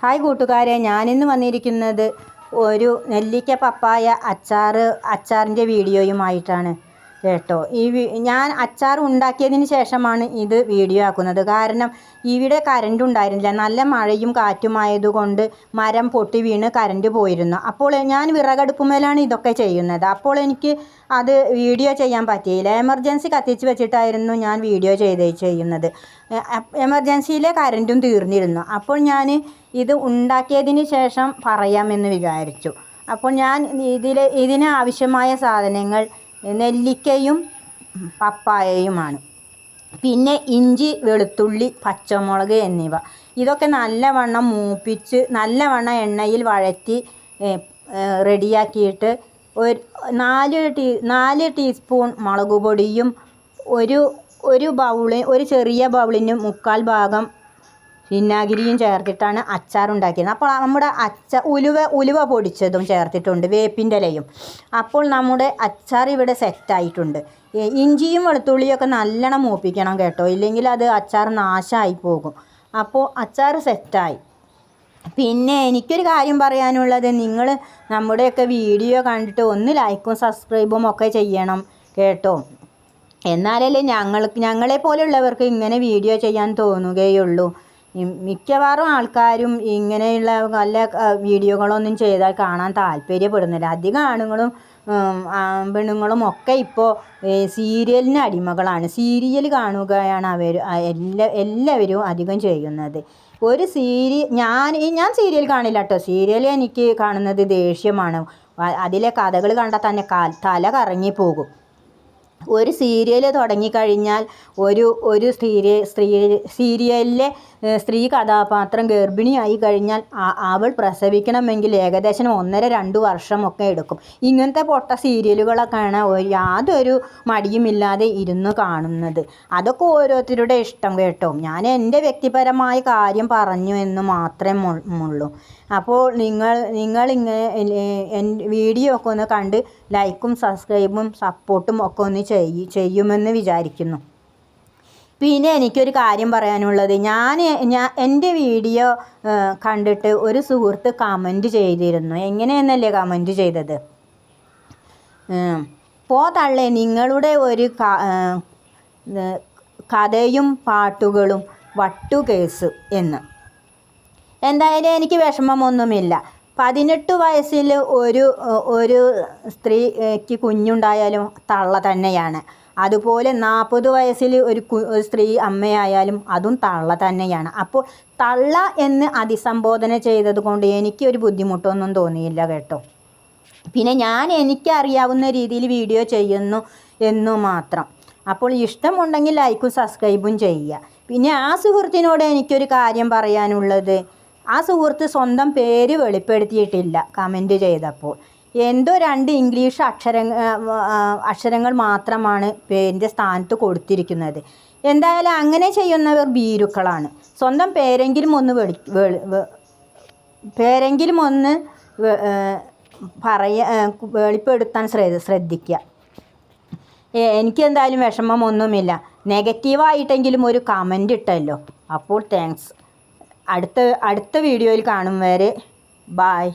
Hi കൂട്ടുകാരെ, ഞാനിന്ന് വന്നിരിക്കുന്നത് ഒരു നെല്ലിക്ക പപ്പായ അച്ചാറിൻ്റെ വീഡിയോയുമായിട്ടാണ് കേട്ടോ. ഞാൻ അച്ചാർ ഉണ്ടാക്കിയതിന് ശേഷമാണ് ഇത് വീഡിയോ ആക്കുന്നത്. കാരണം ഇവിടെ കറണ്ട് ഉണ്ടായിരുന്നില്ല. നല്ല മഴയും കാറ്റുമായതുകൊണ്ട് മരം പൊട്ടി വീണ് കറണ്ട് പോയിരുന്നു. അപ്പോൾ ഞാൻ വിറകടുപ്പുമേലാണ് ഇതൊക്കെ ചെയ്യുന്നത്. അപ്പോൾ എനിക്ക് അത് വീഡിയോ ചെയ്യാൻ പറ്റിയില്ല. എമർജൻസി കത്തിച്ച് വെച്ചിട്ടായിരുന്നു ഞാൻ വീഡിയോ ചെയ്യുന്നത്. എമർജൻസിയിലെ കറണ്ടും തീർന്നിരുന്നു. അപ്പോൾ ഞാൻ ഇത് ഉണ്ടാക്കിയതിന് ശേഷം പറയാമെന്ന് വിചാരിച്ചു. അപ്പോൾ ഞാൻ ഇതിന് ആവശ്യമായ സാധനങ്ങൾ നെല്ലിക്കയും പപ്പായയുമാണ്. പിന്നെ ഇഞ്ചി, വെളുത്തുള്ളി, പച്ചമുളക് എന്നിവ. ഇതൊക്കെ നല്ലവണ്ണം മൂപ്പിച്ച് നല്ലവണ്ണം എണ്ണയിൽ വഴറ്റി റെഡിയാക്കിയിട്ട് ഒരു 4 ടീസ്പൂൺ മുളക് പൊടിയും ഒരു ചെറിയ ബൗളിന് 1/4 ഭാഗം വിനാഗിരിയും ചേർത്തിട്ടാണ് അച്ചാർ ഉണ്ടാക്കിയത്. അപ്പോൾ നമ്മുടെ ഉലുവ പൊടിച്ചതും ചേർത്തിട്ടുണ്ട്, വേപ്പിൻ്റെ ഇലയും. അപ്പോൾ നമ്മുടെ അച്ചാർ ഇവിടെ സെറ്റായിട്ടുണ്ട്. ഇഞ്ചിയും വെളുത്തുള്ളിയൊക്കെ നല്ലോണം മൂപ്പിക്കണം കേട്ടോ, ഇല്ലെങ്കിൽ അത് അച്ചാർ നാശമായി പോകും. അപ്പോൾ അച്ചാർ സെറ്റായി. പിന്നെ എനിക്കൊരു കാര്യം പറയാനുള്ളത്, നിങ്ങൾ നമ്മുടെയൊക്കെ വീഡിയോ കണ്ടിട്ട് ഒന്ന് ലൈക്കും സബ്സ്ക്രൈബും ഒക്കെ ചെയ്യണം കേട്ടോ. എന്നാലല്ലേ ഞങ്ങളെ പോലെയുള്ളവർക്ക് ഇങ്ങനെ വീഡിയോ ചെയ്യാൻ തോന്നുകയുള്ളൂ. മിക്കവാറും ആൾക്കാരും ഇങ്ങനെയുള്ള നല്ല വീഡിയോകളൊന്നും ചെയ്താൽ കാണാൻ താല്പര്യപ്പെടുന്നില്ല. അധികം ആണുങ്ങളും പെണ്ണുങ്ങളും ഒക്കെ ഇപ്പോൾ സീരിയലിന് അടിമകളാണ്. സീരിയൽ കാണുകയാണ് എല്ലാവരും അധികം ചെയ്യുന്നത്. ഞാൻ സീരിയൽ കാണില്ല കേട്ടോ. സീരിയൽ എനിക്ക് കാണുന്നത് ദേഷ്യമാണ്. അതിലെ കഥകൾ കണ്ടാൽ തന്നെ തല കറങ്ങിപ്പോകും. ഒരു സീരിയൽ തുടങ്ങിക്കഴിഞ്ഞാൽ ഒരു സീരിയലിലെ സ്ത്രീ കഥാപാത്രം ഗർഭിണിയായി കഴിഞ്ഞാൽ അവൾ പ്രസവിക്കണമെങ്കിൽ ഏകദേശം 1.5-2 വർഷമൊക്കെ എടുക്കും. ഇങ്ങനത്തെ പൊട്ട സീരിയലുകളൊക്കെയാണ് യാതൊരു മടിയുമില്ലാതെ ഇരുന്ന് കാണുന്നത്. അതൊക്കെ ഓരോരുത്തരുടെ ഇഷ്ടം കേട്ടോ. ഞാൻ എൻ്റെ വ്യക്തിപരമായ കാര്യം പറഞ്ഞു എന്ന് മാത്രമേ ഉള്ളൂ. അപ്പോൾ നിങ്ങൾ ഇങ്ങനെ വീഡിയോ ഒക്കെ ഒന്ന് കണ്ട് ലൈക്കും സബ്സ്ക്രൈബും സപ്പോർട്ടും ഒക്കെ ഒന്ന് ചെയ്യുമെന്ന് വിചാരിക്കുന്നു. പിന്നെ എനിക്കൊരു കാര്യം പറയാനുള്ളത്, എൻ്റെ വീഡിയോ കണ്ടിട്ട് ഒരു സുഹൃത്ത് കമൻറ്റ് ചെയ്തിരുന്നു. എങ്ങനെയെന്നല്ലേ കമൻറ്റ് ചെയ്തത്? തള്ളേ, നിങ്ങളുടെ ഒരു കഥയും പാട്ടുകളും വട്ടുകേസ് എന്ന്. എന്തായാലും എനിക്ക് വിഷമമൊന്നുമില്ല. 18 വയസ്സിൽ ഒരു സ്ത്രീക്ക് കുഞ്ഞുണ്ടായാലും തള്ള തന്നെയാണ്. അതുപോലെ 40 വയസ്സിൽ ഒരു സ്ത്രീ അമ്മയായാലും അതും തള്ള തന്നെയാണ്. അപ്പോൾ തള്ള എന്ന് അഭിസംബോധന ചെയ്തത് കൊണ്ട് എനിക്കൊരു ബുദ്ധിമുട്ടൊന്നും തോന്നിയില്ല കേട്ടോ. പിന്നെ എനിക്കറിയാവുന്ന രീതിയിൽ വീഡിയോ ചെയ്യുന്നു എന്നു മാത്രം. അപ്പോൾ ഇഷ്ടമുണ്ടെങ്കിൽ ലൈക്കും സബ്സ്ക്രൈബും ചെയ്യുക. പിന്നെ ആ സുഹൃത്തിനോട് എനിക്കൊരു കാര്യം പറയാനുള്ളത്, ആ സുഹൃത്ത് സ്വന്തം പേര് വെളിപ്പെടുത്തിയിട്ടില്ല കമൻറ്റ് ചെയ്തപ്പോൾ. എന്തോ 2 ഇംഗ്ലീഷ് അക്ഷരങ്ങൾ മാത്രമാണ് പേരിൻ്റെ സ്ഥാനത്ത് കൊടുത്തിരിക്കുന്നത്. എന്തായാലും അങ്ങനെ ചെയ്യുന്നവർ ഭീരുക്കളാണ്. സ്വന്തം പേരെങ്കിലും ഒന്ന് വെളിപ്പെടുത്താൻ ശ്രദ്ധിക്കുക. എനിക്ക് എന്തായാലും വിഷമമൊന്നുമില്ല. നെഗറ്റീവായിട്ടെങ്കിലും ഒരു കമൻ്റ് ഇട്ടല്ലോ. അപ്പോൾ താങ്ക്സ്. അടുത്ത വീഡിയോയിൽ കാണും വരെ ബായ്.